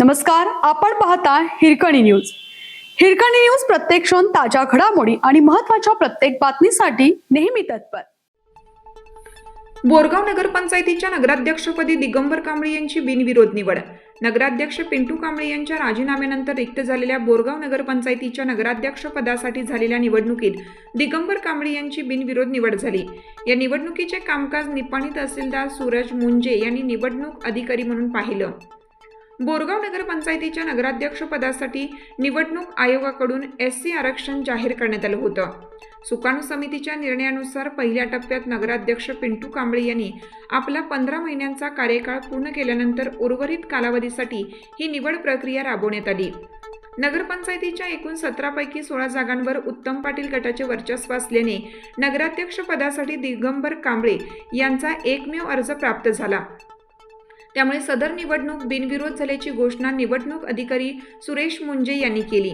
नमस्कार, आपण पाहता हिरकणी न्यूज. हिरकणी न्यूज प्रत्येक क्षण ताज्या घडामोडी आणि महत्त्वाच्या प्रत्येक बातमीसाठी नेहमी तत्पर. बोरगाव नगरपंचायतीच्या नगराध्यक्षपदी दिगंबर कांबळे यांची बिनविरोध निवड. नगराध्यक्ष पिंटू कांबळे यांच्या राजीनाम्यानंतर रिक्त झालेल्या बोरगाव नगरपंचायतीच्या नगराध्यक्षपदासाठी झालेल्या निवडणुकीत दिगंबर कांबळे यांची बिनविरोध निवड झाली. या निवडणुकीचे कामकाज निपाणी तहसीलदार सूरज मुंजे यांनी निवडणूक अधिकारी म्हणून पाहिलं. बोरगाव नगरपंचायतीच्या नगराध्यक्षपदासाठी निवडणूक आयोगाकडून SC आरक्षण जाहीर करण्यात आलं होतं. सुकाणू समितीच्या निर्णयानुसार पहिल्या टप्प्यात नगराध्यक्ष पिंटू कांबळे यांनी आपला 15 महिन्यांचा कार्यकाळ पूर्ण केल्यानंतर उर्वरित कालावधीसाठी ही निवड प्रक्रिया राबवण्यात आली. नगरपंचायतीच्या एकूण 17 पैकी 16 जागांवर उत्तम पाटील गटाचे वर्चस्व असल्याने नगराध्यक्षपदासाठी दिगंबर कांबळे यांचा एकमेव अर्ज प्राप्त झाला. त्यामुळे सदर निवडणूक बिनविरोध झाल्याची घोषणा निवडणूक अधिकारी सुरेश मुंजे यांनी केली.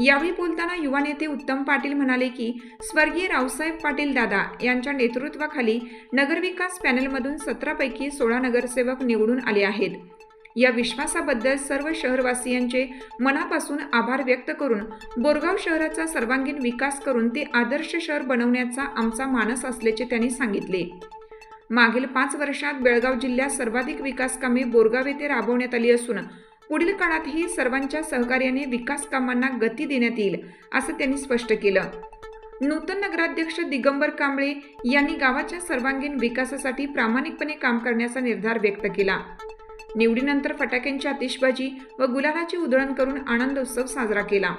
यावेळी बोलताना युवा नेते उत्तम पाटील म्हणाले की स्वर्गीय रावसाहेब पाटील दादा यांच्या नेतृत्वाखाली नगरविकास पॅनलमधून 17 पैकी 16 नगरसेवक निवडून आले आहेत. या विश्वासाबद्दल सर्व शहरवासियांचे मनापासून आभार व्यक्त करून बोरगाव शहराचा सर्वांगीण विकास करून ते आदर्श शहर बनवण्याचा आमचा मानस असल्याचे त्यांनी सांगितले. मागील 5 वर्षात बेळगाव जिल्ह्यात सर्वाधिक विकास कामे बोरगाव येथे राबवण्यात आली असून पुढील काळातही सर्वांच्या सहकार्याने विकास कामांना गती देण्यात येईल असं त्यांनी स्पष्ट केलं. नूतन नगराध्यक्ष दिगंबर कांबळे यांनी गावाच्या सर्वांगीण विकासासाठी प्रामाणिकपणे काम करण्याचा निर्धार व्यक्त केला. निवडीनंतर फटाक्यांची आतिषबाजी व गुलालाची उधळण करून आनंदोत्सव साजरा केला.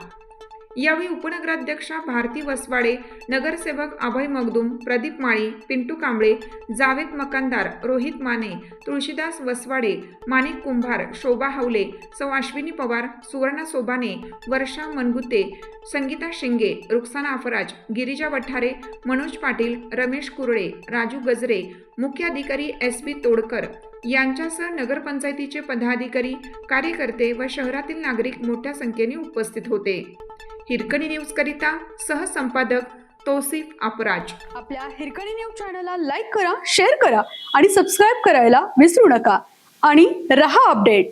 यावेळी उपनगराध्यक्षा भारती वसवाडे, नगरसेवक अभय मगदूम, प्रदीप माळी, पिंटू कांबळे, जावेद मकानदार, रोहित माने, तुळशीदास वसवाडे, माणिक कुंभार, शोभा हावले, सौ अश्विनी पवार, सुवर्णा सोबाने, वर्षा मनगुते, संगीता शिंगे, रुक्साना अफराज, गिरिजा वठारे, मनोज पाटील, रमेश कुरळे, राजू गजरे, मुख्य अधिकारी SB तोडकर यांच्यासह नगरपंचायतीचे पदाधिकारी, कार्यकर्ते व शहरातील नागरिक मोठ्या संख्येने उपस्थित होते. हिरकणी न्यूज करिता सहसंपादक तौसिफ अपराज. आपल्या हिरकणी न्यूज चॅनलला लाईक करा, शेअर करा आणि सबस्क्राईब करायला विसरू नका आणि रहा अपडेट.